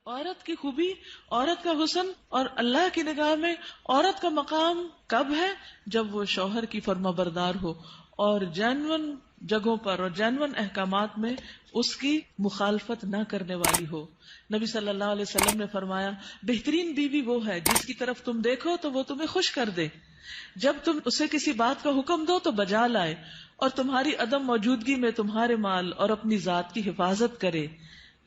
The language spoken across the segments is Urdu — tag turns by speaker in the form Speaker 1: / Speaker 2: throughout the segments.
Speaker 1: عورت کی خوبی، عورت کا حسن اور اللہ کی نگاہ میں عورت کا مقام کب ہے؟ جب وہ شوہر کی فرما بردار ہو اور جینون جگہوں پر اور جینون احکامات میں اس کی مخالفت نہ کرنے والی ہو۔ نبی صلی اللہ علیہ وسلم نے فرمایا، بہترین بیوی وہ ہے جس کی طرف تم دیکھو تو وہ تمہیں خوش کر دے، جب تم اسے کسی بات کا حکم دو تو بجا لائے، اور تمہاری عدم موجودگی میں تمہارے مال اور اپنی ذات کی حفاظت کرے۔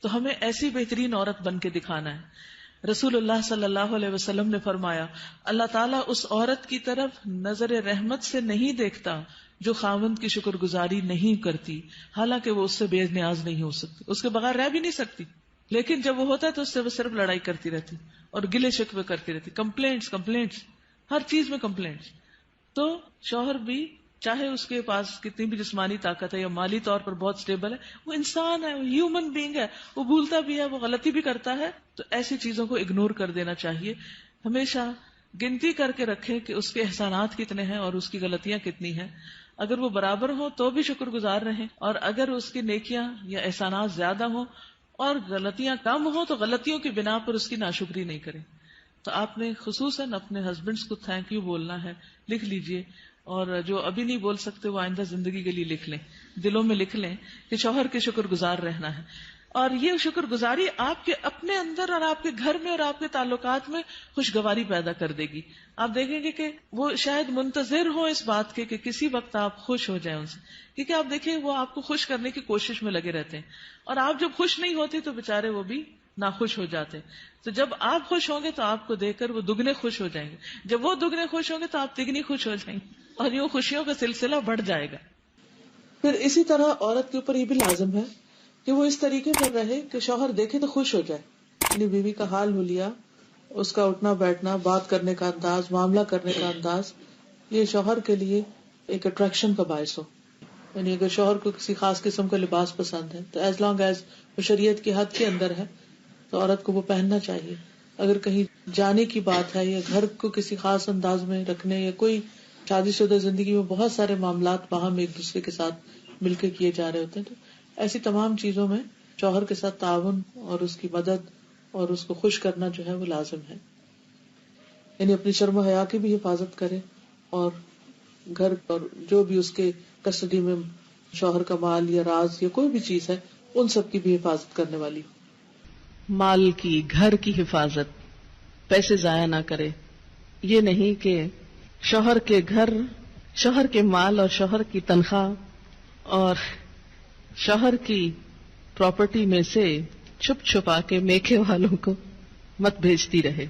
Speaker 1: تو ہمیں ایسی بہترین عورت بن کے دکھانا ہے۔ رسول اللہ صلی اللہ علیہ وسلم نے فرمایا، اللہ تعالیٰ اس عورت کی طرف نظر رحمت سے نہیں دیکھتا جو خاوند کی شکر گزاری نہیں کرتی، حالانکہ وہ اس سے بے نیاز نہیں ہو سکتی، اس کے بغیر رہ بھی نہیں سکتی، لیکن جب وہ ہوتا ہے تو اس سے وہ صرف لڑائی کرتی رہتی اور گلے شکوے کرتی رہتی، کمپلینٹس، ہر چیز میں کمپلینٹس۔ تو شوہر بھی چاہے اس کے پاس کتنی بھی جسمانی طاقت ہے یا مالی طور پر بہت سٹیبل ہے، وہ انسان ہے، وہ ہیومن بینگ ہے، وہ بھولتا بھی ہے، وہ غلطی بھی کرتا ہے، تو ایسی چیزوں کو اگنور کر دینا چاہیے۔ ہمیشہ گنتی کر کے رکھیں کہ اس کے احسانات کتنے ہیں اور اس کی غلطیاں کتنی ہیں، اگر وہ برابر ہوں تو بھی شکر گزار رہیں، اور اگر اس کی نیکیاں یا احسانات زیادہ ہوں اور غلطیاں کم ہوں تو غلطیوں کی بنا پر اس کی ناشکری نہیں کریں۔ تو آپ نے خصوصاً اپنے ہسبینڈس کو تھینک یو بولنا ہے، لکھ لیجئے، اور جو ابھی نہیں بول سکتے وہ آئندہ زندگی کے لیے لکھ لیں، دلوں میں لکھ لیں کہ شوہر کے شکر گزار رہنا ہے۔ اور یہ شکر گزاری آپ کے اپنے اندر اور آپ کے گھر میں اور آپ کے تعلقات میں خوشگواری پیدا کر دے گی۔ آپ دیکھیں گے کہ وہ شاید منتظر ہوں اس بات کے کہ کسی وقت آپ خوش ہو جائیں ان سے، کیونکہ آپ دیکھیں وہ آپ کو خوش کرنے کی کوشش میں لگے رہتے ہیں، اور آپ جب خوش نہیں ہوتے تو بےچارے وہ بھی ناخوش ہو جاتے ہیں۔ تو جب آپ خوش ہوں گے تو آپ کو دیکھ کر وہ دگنے خوش ہو جائیں گے، جب وہ دگنے خوش ہوں گے تو آپ تگنی خوش ہو جائیں گے، اور یوں خوشیوں کا سلسلہ بڑھ جائے گا۔
Speaker 2: پھر اسی طرح عورت کے اوپر یہ بھی لازم ہے کہ وہ اس طریقے پر رہے کہ شوہر دیکھے تو خوش ہو جائے، یعنی بیوی کا حال حلیہ، اس کا اٹھنا بیٹھنا، بات کرنے کا انداز، معاملہ کرنے کا انداز، یہ شوہر کے لیے ایک اٹریکشن کا باعث ہو۔ یعنی اگر شوہر کو کسی خاص قسم کا لباس پسند ہے تو ایز لانگ ایز وہ شریعت کی حد کے اندر ہے تو عورت کو وہ پہننا چاہیے۔ اگر کہیں جانے کی بات ہے یا گھر کو کسی خاص انداز میں رکھنے، یا کوئی شادی شدہ زندگی میں بہت سارے معاملات باہم ایک دوسرے کے ساتھ مل کے کیے جا رہے ہوتے ہیں، تو ایسی تمام چیزوں میں شوہر کے ساتھ تعاون اور اس کی مدد اور اس کو خوش کرنا جو ہے وہ لازم ہے۔ یعنی اپنی شرم و حیا کی بھی حفاظت کرے، اور گھر اور جو بھی اس کے کسٹڈی میں شوہر کا مال یا راز یا کوئی بھی چیز ہے ان سب کی بھی حفاظت کرنے والی ہو۔
Speaker 1: مال کی، گھر کی حفاظت، پیسے ضائع نہ کرے، یہ نہیں کہ شوہر کے گھر، شوہر کے مال اور شوہر کی تنخواہ اور شوہر کی پراپرٹی میں سے چھپ چھپا کے میکے والوں کو مت بھیجتی رہے۔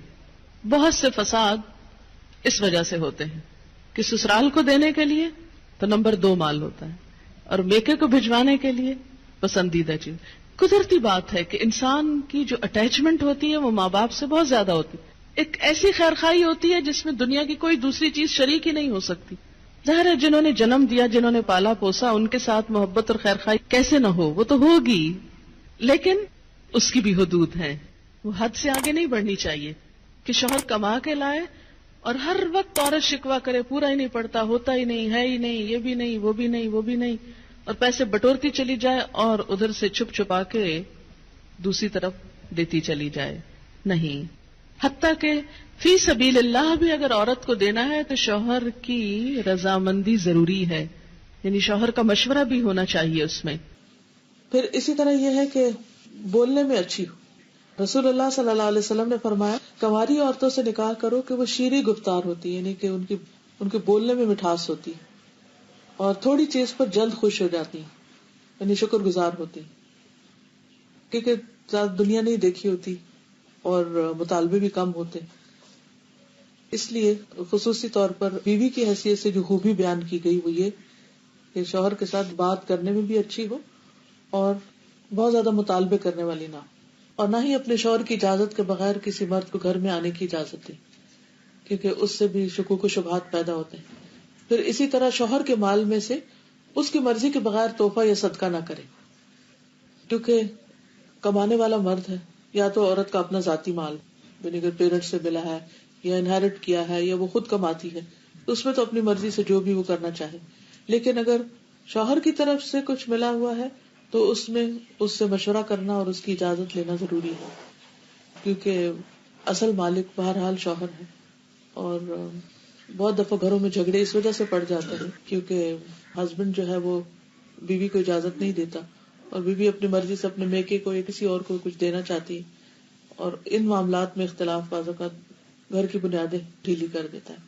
Speaker 1: بہت سے فساد اس وجہ سے ہوتے ہیں کہ سسرال کو دینے کے لیے تو نمبر 2 مال ہوتا ہے، اور میکے کو بھجوانے کے لیے پسندیدہ چیز۔ قدرتی بات ہے کہ انسان کی جو اٹیچمنٹ ہوتی ہے وہ ماں باپ سے بہت زیادہ ہوتی ہے، ایک ایسی خیرخوائی ہوتی ہے جس میں دنیا کی کوئی دوسری چیز شریک ہی نہیں ہو سکتی۔ ظاہر ہے جنہوں نے جنم دیا، جنہوں نے پالا پوسا، ان کے ساتھ محبت اور خیرخوائی کیسے نہ ہو، وہ تو ہوگی، لیکن اس کی بھی حدود ہیں، وہ حد سے آگے نہیں بڑھنی چاہیے کہ شوہر کما کے لائے اور ہر وقت عورت شکوہ کرے، پورا ہی نہیں پڑتا، ہوتا ہی نہیں، ہے ہی نہیں، یہ بھی نہیں، وہ بھی نہیں، وہ بھی نہیں، اور پیسے بٹورتی چلی جائے اور ادھر سے چھپ چھپا کے دوسری طرف دیتی چلی جائے۔ نہیں، حتیٰ کہ فی سبیل اللہ بھی اگر عورت کو دینا ہے تو شوہر کی رضامندی ضروری ہے، یعنی شوہر کا مشورہ بھی ہونا چاہیے اس میں۔
Speaker 2: پھر اسی طرح یہ ہے کہ بولنے میں اچھی ہو۔ رسول اللہ صلی اللہ علیہ وسلم نے فرمایا، کنواری عورتوں سے نکاح کرو کہ وہ شیریں گفتار ہوتی، یعنی کہ ان کے بولنے میں مٹھاس ہوتی اور تھوڑی چیز پر جلد خوش ہو جاتی، یعنی شکر گزار ہوتی، کیونکہ زیادہ دنیا نہیں دیکھی ہوتی اور مطالبے بھی کم ہوتے۔ اس لیے خصوصی طور پر بیوی کی حیثیت سے جو خوبی بیان کی گئی وہ یہ کہ شوہر کے ساتھ بات کرنے میں بھی اچھی ہو اور بہت زیادہ مطالبے کرنے والی نہ ہو، اور نہ ہی اپنے شوہر کی اجازت کے بغیر کسی مرد کو گھر میں آنے کی اجازت دے، کیونکہ اس سے بھی شکوک و شبہات پیدا ہوتے ہیں۔ پھر اسی طرح شوہر کے مال میں سے اس کی مرضی کے بغیر تحفہ یا صدقہ نہ کرے، کیونکہ کمانے والا مرد ہے، یا تو عورت کا اپنا ذاتی مال، یعنی اگر پیرنٹ سے ملا ہے یا انہیرٹ کیا ہے یا وہ خود کماتی ہے تو اس میں تو اپنی مرضی سے جو بھی وہ کرنا چاہے، لیکن اگر شوہر کی طرف سے کچھ ملا ہوا ہے تو اس میں اس سے مشورہ کرنا اور اس کی اجازت لینا ضروری ہے۔ کیونکہ اصل مالک بہرحال شوہر ہے، اور بہت دفعہ گھروں میں جھگڑے اس وجہ سے پڑ جاتے ہیں کیونکہ ہسبینڈ جو ہے وہ بیوی کو اجازت نہیں دیتا، اور بیوی اپنی مرضی سے اپنے میکے کو یا کسی اور کو کچھ دینا چاہتی ہے، اور ان معاملات میں اختلاف بعض اوقات گھر کی بنیادیں ڈھیلی کر دیتا ہے۔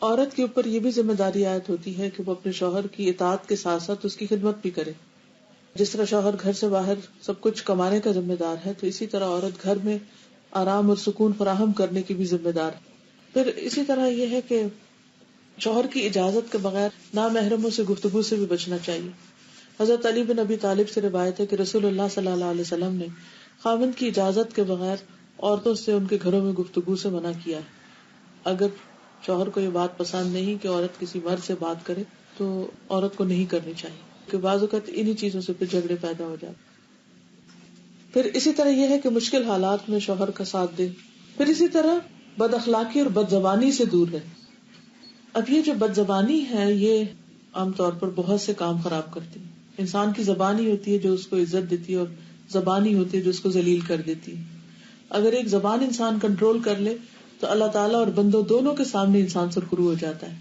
Speaker 2: عورت کے اوپر یہ بھی ذمہ داری عائد ہوتی ہے کہ وہ اپنے شوہر کی اطاعت کے ساتھ ساتھ اس کی خدمت بھی کرے۔ جس طرح شوہر گھر سے باہر سب کچھ کمانے کا ذمہ دار ہے، تو اسی طرح عورت گھر میں آرام اور سکون فراہم کرنے کی بھی ذمہ دار ہے۔ پھر اسی طرح یہ ہے کہ شوہر کی اجازت کے بغیر نامحرموں سے گفتگو سے بھی بچنا چاہیے۔ حضرت علی بن ابی طالب سے روایت ہے کہ رسول اللہ صلی اللہ علیہ وسلم نے خاوند کی اجازت کے بغیر عورتوں سے ان کے گھروں میں گفتگو سے منع کیا ہے۔ اگر شوہر کو یہ بات پسند نہیں کہ عورت کسی مرد سے بات کرے تو عورت کو نہیں کرنی چاہیے، کہ بعض اوقات انہی چیزوں سے پھر جھگڑے پیدا ہو جاتے۔ پھر اسی طرح یہ ہے کہ مشکل حالات میں شوہر کا ساتھ دے۔ پھر اسی طرح بد اخلاقی اور بد زبانی سے دور رہے۔ اب یہ جو بد زبانی ہے یہ عام طور پر بہت سے کام خراب کرتی ہے۔ انسان کی زبان ہی ہوتی ہے جو اس کو عزت دیتی ہے، اور زبان ہی ہوتی ہے جو اس کو ذلیل کر دیتی ہے۔ اگر ایک زبان انسان کنٹرول کر لے تو اللہ تعالیٰ اور بندوں دونوں کے سامنے انسان سرخرو ہو جاتا ہے۔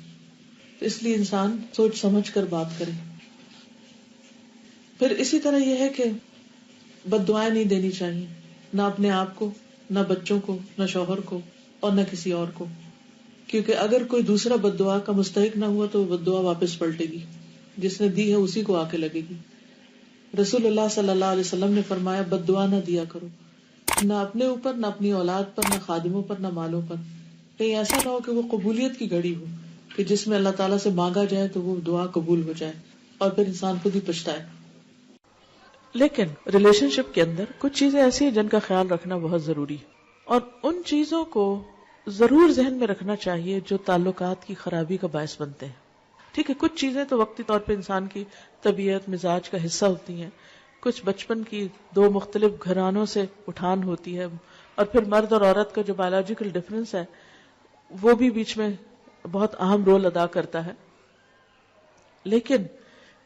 Speaker 2: تو اس لیے انسان سوچ سمجھ کر بات کرے۔ پھر اسی طرح یہ ہے کہ بد دعائیں نہیں دینی چاہیے، نہ اپنے آپ کو، نہ بچوں کو، نہ شوہر کو، اور نہ کسی اور کو، کیونکہ اگر کوئی دوسرا بد دعا کا مستحق نہ ہوا تو وہ بد دعا واپس پلٹے گی، جس نے دی ہے اسی کو آ کے لگے گی۔ رسول اللہ صلی اللہ علیہ وسلم نے فرمایا بد دعا نہ دیا کرو، نہ اپنے اوپر، نہ اپنی اولاد پر، نہ خادموں پر، نہ مالوں پر۔ کہیں ایسا نہ ہو کہ وہ قبولیت کی گھڑی ہو کہ جس میں اللہ تعالیٰ سے مانگا جائے تو وہ دعا قبول ہو جائے اور پھر انسان خود ہی پچھتائے۔
Speaker 1: لیکن ریلیشن شپ کے اندر کچھ چیزیں ایسی ہیں جن کا خیال رکھنا بہت ضروری ہے، اور ان چیزوں کو ضرور ذہن میں رکھنا چاہیے جو تعلقات کی خرابی کا باعث بنتے ہیں۔ ٹھیک ہے، کچھ چیزیں تو وقتی طور پہ انسان کی طبیعت مزاج کا حصہ ہوتی ہیں، کچھ بچپن کی دو مختلف گھرانوں سے اٹھان ہوتی ہے، اور پھر مرد اور عورت کا جو بایولوجیکل ڈفرینس ہے وہ بھی بیچ میں بہت اہم رول ادا کرتا ہے۔ لیکن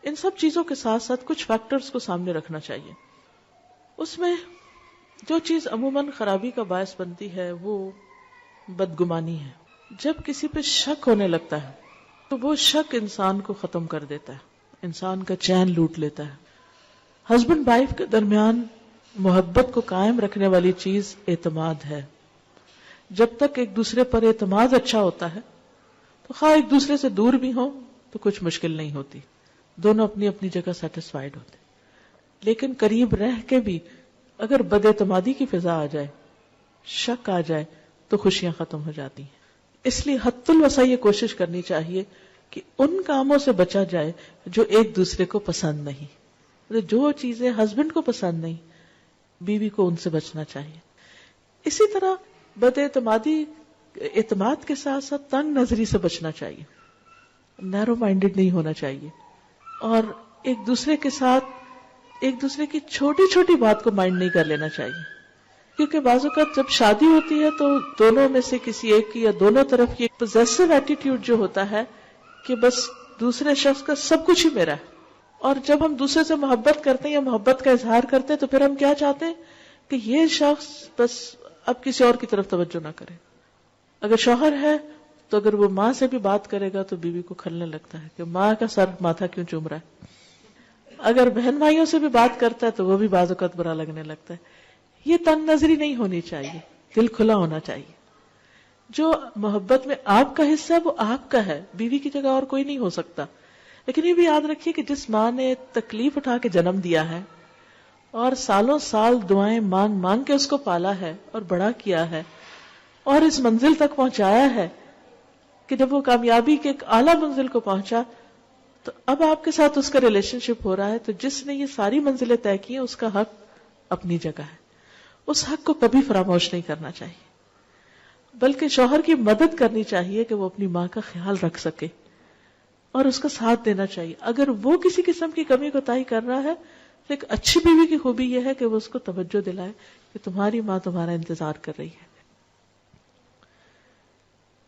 Speaker 1: ان سب چیزوں کے ساتھ ساتھ کچھ فیکٹرز کو سامنے رکھنا چاہیے۔ اس میں جو چیز عموماً خرابی کا باعث بنتی ہے وہ بدگمانی ہے۔ جب کسی پہ شک ہونے لگتا ہے تو وہ شک انسان کو ختم کر دیتا ہے، انسان کا چین لوٹ لیتا ہے۔ ہسبینڈ وائف کے درمیان محبت کو قائم رکھنے والی چیز اعتماد ہے۔ جب تک ایک دوسرے پر اعتماد اچھا ہوتا ہے تو خواہ ایک دوسرے سے دور بھی ہوں تو کچھ مشکل نہیں ہوتی، دونوں اپنی اپنی جگہ سیٹسفائیڈ ہوتے۔ لیکن قریب رہ کے بھی اگر بد اعتمادی کی فضا آ جائے، شک آ جائے تو خوشیاں ختم ہو جاتی ہیں۔ اس لیے حد الوسع یہ کوشش کرنی چاہیے کہ ان کاموں سے بچا جائے جو ایک دوسرے کو پسند نہیں۔ جو چیزیں ہسبینڈ کو پسند نہیں، بیوی کو ان سے بچنا چاہیے۔ اسی طرح بد اعتمادی، اعتماد کے ساتھ ساتھ تنگ نظری سے بچنا چاہیے، نیرو مائنڈڈ نہیں ہونا چاہیے، اور ایک دوسرے کے ساتھ ایک دوسرے کی چھوٹی چھوٹی بات کو مائنڈ نہیں کر لینا چاہیے، کیونکہ بعض اوقات جب شادی ہوتی ہے تو دونوں میں سے کسی ایک کی یا دونوں طرف کی ایک پوزیسو ایٹیٹیوڈ جو ہوتا ہے کہ بس دوسرے شخص کا سب کچھ ہی میرا ہے، اور جب ہم دوسرے سے محبت کرتے ہیں یا محبت کا اظہار کرتے ہیں تو پھر ہم کیا چاہتے ہیں کہ یہ شخص بس اب کسی اور کی طرف توجہ نہ کرے۔ اگر شوہر ہے تو اگر وہ ماں سے بھی بات کرے گا تو بیوی کو کھلنے لگتا ہے کہ ماں کا سر ماتھا کیوں چوم رہا ہے۔ اگر بہن بھائیوں سے بھی بات کرتا ہے تو وہ بھی بعض اوقات برا لگنے لگتا ہے۔ یہ تنگ نظری نہیں ہونی چاہیے، دل کھلا ہونا چاہیے۔ جو محبت میں آپ کا حصہ ہے وہ آپ کا ہے، بیوی کی جگہ اور کوئی نہیں ہو سکتا۔ لیکن یہ بھی یاد رکھیے کہ جس ماں نے تکلیف اٹھا کے جنم دیا ہے اور سالوں سال دعائیں مانگ مانگ کے اس کو پالا ہے اور بڑا کیا ہے اور اس منزل تک پہنچایا ہے کہ جب وہ کامیابی کے ایک اعلیٰ منزل کو پہنچا تو اب آپ کے ساتھ اس کا ریلیشن شپ ہو رہا ہے، تو جس نے یہ ساری منزلیں طے کی ہیں اس کا حق اپنی جگہ ہے، اس حق کو کبھی فراموش نہیں کرنا چاہیے، بلکہ شوہر کی مدد کرنی چاہیے کہ وہ اپنی ماں کا خیال رکھ سکے اور اس کا ساتھ دینا چاہیے۔ اگر وہ کسی قسم کی کمی کوتاہی کر رہا ہے تو ایک اچھی بیوی کی خوبی یہ ہے کہ وہ اس کو توجہ دلائے کہ تمہاری ماں تمہارا انتظار کر رہی ہے۔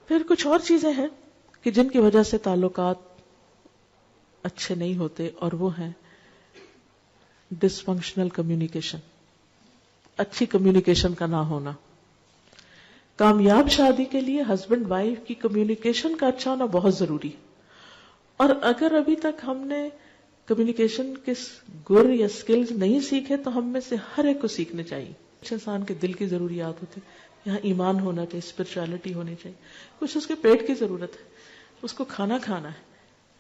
Speaker 1: پھر کچھ اور چیزیں ہیں کہ جن کی وجہ سے تعلقات اچھے نہیں ہوتے، اور وہ ہیں ڈس فنکشنل کمیونیکیشن،
Speaker 2: اچھی کمیونیکیشن کا نہ ہونا. کامیاب شادی کے لیے ہسبینڈ وائف کی کمیونیکیشن کا اچھا ہونا بہت ضروری ہے. اور اگر ابھی تک ہم نے کمیونیکیشن کے گر یا سکلز نہیں سیکھے تو ہم میں سے ہر ایک کو سیکھنے چاہیے. کچھ انسان کے دل کی ضروریات ہوتی ہیں, یہاں ایمان ہونا چاہیے, اسپرچولیٹی ہونی چاہیے, کچھ اس کے پیٹ کی ضرورت ہے, اس کو کھانا کھانا ہے.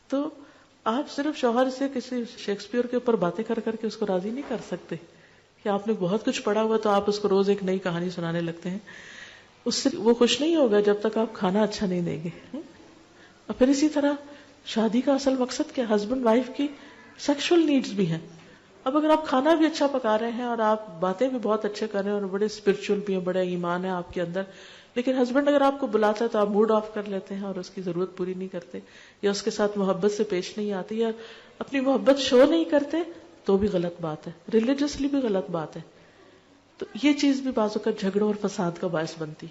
Speaker 2: تو آپ صرف شوہر سے کسی شیکسپیئر کے اوپر باتیں کر کر کے اس کو راضی نہیں کر سکتے کہ آپ نے بہت کچھ پڑھا ہوا تو آپ اس کو روز ایک نئی کہانی سنانے لگتے ہیں. اس سے وہ خوش نہیں ہوگا جب تک آپ کھانا اچھا نہیں دیں گے. اور پھر اسی طرح شادی کا اصل مقصد کیا؟ ہسبینڈ وائف کی سیکشل نیڈز بھی ہیں. اب اگر آپ کھانا بھی اچھا پکا رہے ہیں اور آپ باتیں بھی بہت اچھے کر رہے ہیں اور بڑے اسپرچل بھی ہیں, بڑے ایمان ہے آپ کے اندر, لیکن ہسبینڈ اگر آپ کو بلاتا ہے تو آپ موڈ آف کر لیتے ہیں اور اس کی ضرورت پوری نہیں کرتے, یا اس کے ساتھ محبت سے پیش نہیں آتی, یا اپنی محبت شو نہیں کرتے, تو بھی غلط بات ہے, ریلیجسلی بھی غلط بات ہے. تو یہ چیز بھی بعض اوقات جھگڑوں اور فساد کا باعث بنتی.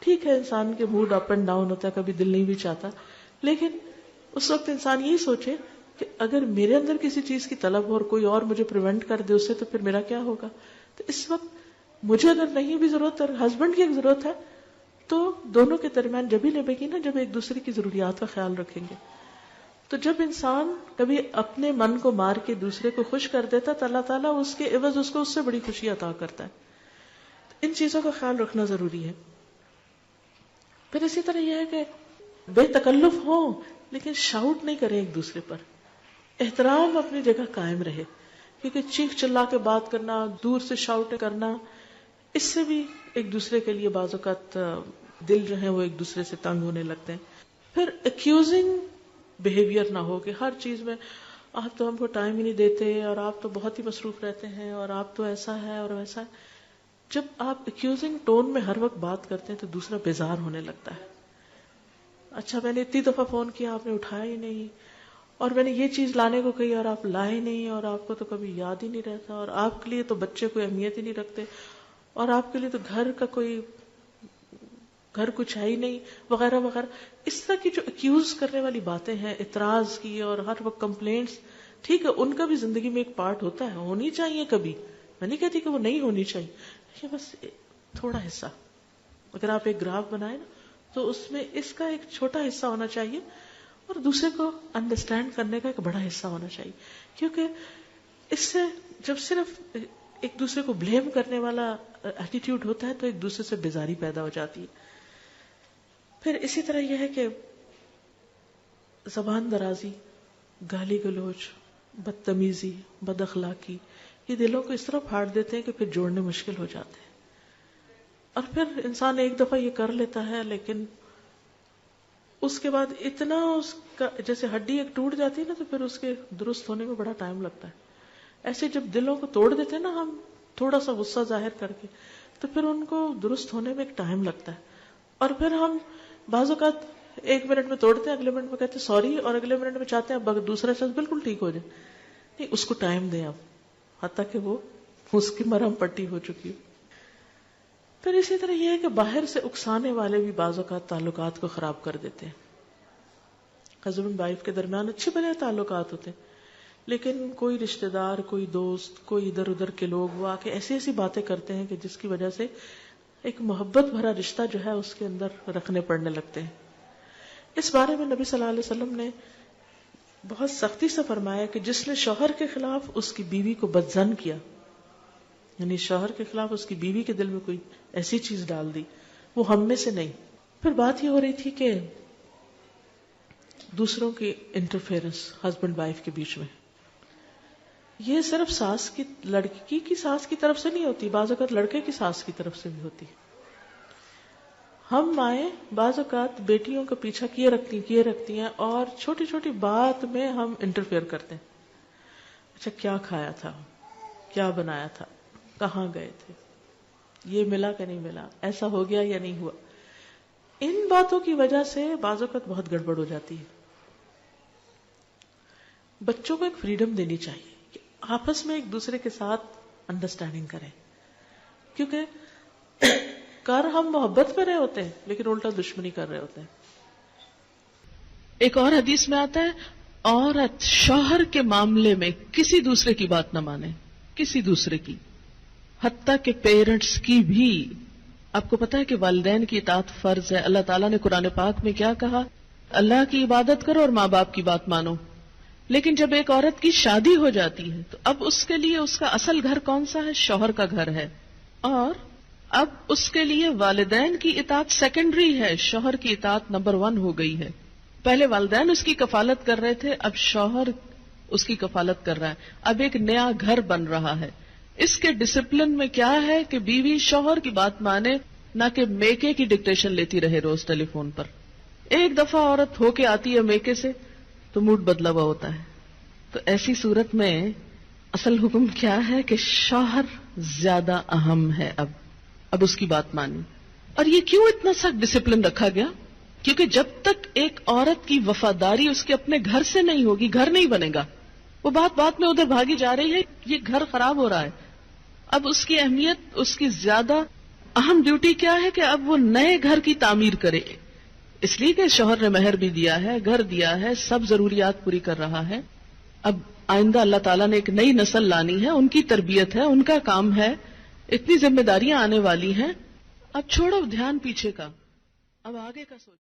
Speaker 2: ٹھیک ہے, انسان کے موڈ اپ اینڈ ڈاؤن ہوتا ہے, کبھی دل نہیں بھی چاہتا, لیکن اس وقت انسان یہی سوچے کہ اگر میرے اندر کسی چیز کی طلب ہو اور کوئی اور مجھے پریونٹ کر دے اس سے, تو پھر میرا کیا ہوگا؟ تو اس وقت مجھے اگر نہیں بھی ضرورت اور ہسبینڈ کی ایک ضرورت ہے تو دونوں کے درمیان جب ہی لگے گی نا, جب ایک دوسرے کی ضروریات کا خیال رکھیں گے. تو جب انسان کبھی اپنے من کو مار کے دوسرے کو خوش کر دیتا تو اللہ تعالیٰ اس کے عوض اس کو اس سے بڑی خوشی عطا کرتا ہے. ان چیزوں کا خیال رکھنا ضروری ہے. پھر اسی طرح یہ ہے کہ بے تکلف ہو لیکن شاؤٹ نہیں کریں ایک دوسرے پر. احترام اپنی جگہ قائم رہے, کیونکہ چیخ چلا کے بات کرنا, دور سے شاؤٹ کرنا, اس سے بھی ایک دوسرے کے لیے بعض اوقات دل جو ہے وہ ایک دوسرے سے تنگ ہونے لگتے ہیں. پھر ایکیوزنگ بیہیویئر نہ ہو کہ ہر چیز میں آپ تو ہم کو ٹائم ہی نہیں دیتے اور آپ تو بہت ہی مصروف رہتے ہیں اور آپ تو ایسا ہے اور ویسا ہے. جب آپ ایکیوزنگ ٹون میں ہر وقت بات کرتے ہیں تو دوسرا بیزار ہونے لگتا ہے. اچھا میں نے اتنی دفعہ فون کیا, آپ نے اٹھایا ہی نہیں, اور میں نے یہ چیز لانے کو کہی اور آپ لائے نہیں, اور آپ کو تو کبھی یاد ہی نہیں رہتا, اور آپ کے لیے تو بچے کوئی اہمیت ہی نہیں رکھتے, اور آپ کے لیے تو گھر کچھ ہے ہی نہیں, وغیرہ وغیرہ. اس طرح کی جو ایکیوز کرنے والی باتیں ہیں, اعتراض کی اور ہر وقت کمپلینٹس, ٹھیک ہے ان کا بھی زندگی میں ایک پارٹ ہوتا ہے, ہونی چاہیے کبھی, میں نہیں کہتی کہ وہ نہیں ہونی چاہیے, یہ بس تھوڑا حصہ. اگر آپ ایک گراف بنائیں نا تو اس میں اس کا ایک چھوٹا حصہ ہونا چاہیے اور دوسرے کو انڈرسٹینڈ کرنے کا ایک بڑا حصہ ہونا چاہیے. کیونکہ اس سے جب صرف ایک دوسرے کو بلیم کرنے والا ایٹیٹیوڈ ہوتا ہے تو ایک دوسرے سے بیزاری پیدا ہو جاتی ہے. پھر اسی طرح یہ ہے کہ زبان درازی, گالی گلوچ, بدتمیزی, بد اخلاقی, یہ دلوں کو اس طرح پھاڑ دیتے ہیں کہ پھر جوڑنے مشکل ہو جاتے ہیں. اور پھر انسان ایک دفعہ یہ کر لیتا ہے لیکن اس کے بعد اتنا اس کا جیسے ہڈی ایک ٹوٹ جاتی ہے نا تو پھر اس کے درست ہونے میں بڑا ٹائم لگتا ہے. ایسے جب دلوں کو توڑ دیتے ہیں نا ہم تھوڑا سا غصہ ظاہر کر کے, تو پھر ان کو درست ہونے میں ایک ٹائم لگتا ہے. اور پھر ہم بعض اوقات 1 منٹ میں توڑتے ہیں, اگلے منٹ میں کہتے ہیں سوری, اور اگلے منٹ میں چاہتے ہیں اب دوسرا شخص بالکل ٹھیک ہو جائے. نہیں, اس کو ٹائم دیں اب, حتیٰ کہ وہ اس کی مرہم پٹی ہو چکی ہو. پھر اسی طرح یہ ہے کہ باہر سے اکسانے والے بھی بعض اوقات تعلقات کو خراب کر دیتے ہیں. ہسبینڈ وائف کے درمیان اچھے بھلے تعلقات ہوتے ہیں لیکن کوئی رشتہ دار, کوئی دوست, کوئی ادھر ادھر کے لوگ وہ آ کے ایسی ایسی باتیں کرتے ہیں کہ جس کی وجہ سے ایک محبت بھرا رشتہ جو ہے اس کے اندر رکھنے پڑنے لگتے ہیں. اس بارے میں نبی صلی اللہ علیہ وسلم نے بہت سختی سے فرمایا کہ جس نے شوہر کے خلاف اس کی بیوی کو بدظن کیا, یعنی شوہر کے خلاف اس کی بیوی کے دل میں کوئی ایسی چیز ڈال دی, وہ ہم میں سے نہیں. پھر بات یہ ہو رہی تھی کہ دوسروں کی انٹرفیئرنس ہسبینڈ وائف کے بیچ میں, یہ صرف ساس کی لڑکی کی ساس کی طرف سے نہیں ہوتی, بعض اوقات لڑکے کی ساس کی طرف سے بھی ہوتی. ہم مائیں بعض اوقات بیٹیوں کا پیچھا کیے رکھتی ہیں اور چھوٹی چھوٹی بات میں ہم انٹرفیئر کرتے ہیں. اچھا کیا کھایا تھا, کیا بنایا تھا, کہاں گئے تھے, یہ ملا کہ نہیں ملا, ایسا ہو گیا یا نہیں ہوا. ان باتوں کی وجہ سے بعض اوقات بہت گڑبڑ ہو جاتی ہے. بچوں کو ایک فریڈم دینی چاہیے کہ آپس میں ایک دوسرے کے ساتھ انڈرسٹینڈنگ کریں, کیونکہ کر ہم محبت کر رہے ہوتے ہیں لیکن الٹا دشمنی کر رہے ہوتے ہیں. ایک اور حدیث میں آتا ہے عورت شوہر کے معاملے میں کسی دوسرے کی بات نہ مانے, کسی دوسرے کی,
Speaker 1: حتیٰ کہ پیرنٹس کی بھی. آپ کو پتا ہے کہ والدین کی اطاعت فرض ہے. اللہ تعالیٰ نے قرآن پاک میں کیا کہا؟ اللہ کی عبادت کرو اور ماں باپ کی بات مانو. لیکن جب ایک عورت کی شادی ہو جاتی ہے تو اب اس کے لیے اس کا اصل گھر کون سا ہے؟ شوہر کا گھر ہے. اور اب اس کے لیے والدین کی اطاعت سیکنڈری ہے، شوہر کی اطاعت نمبر 1 ہو گئی ہے. پہلے والدین اس کی کفالت کر رہے تھے، اب شوہر اس کی کفالت کر رہا ہے. اب ایک نیا گھر بن رہا ہے. اس کے ڈسپلن میں کیا ہے کہ بیوی شوہر کی بات مانے، نہ کہ میکے کی ڈکٹیشن لیتی رہے روز ٹیلی فون پر. ایک دفعہ عورت ہو کے آتی ہے میکے سے تو موڈ بدلا ہوا ہوتا ہے. تو ایسی صورت میں اصل حکم کیا ہے کہ شوہر زیادہ اہم ہے. اب اس کی بات مانی. اور یہ کیوں اتنا سخت ڈسپلن رکھا گیا؟ کیونکہ جب تک ایک عورت کی وفاداری اس کے اپنے گھر سے نہیں ہوگی، گھر نہیں بنے گا. وہ بات میں ادھر بھاگی جا رہی ہے، یہ گھر خراب ہو رہا ہے. اب اس کی اہمیت، اس کی زیادہ اہم ڈیوٹی کیا ہے کہ اب وہ نئے گھر کی تعمیر کرے. اس لیے کہ شوہر نے مہر بھی دیا ہے، گھر دیا ہے، سب ضروریات پوری کر رہا ہے. اب آئندہ اللہ تعالیٰ نے ایک نئی نسل لانی ہے، ان کی تربیت ہے، ان کا کام ہے، اتنی ذمہ داریاں آنے والی ہیں. اب چھوڑو دھیان پیچھے کا، اب آگے کا سوچو.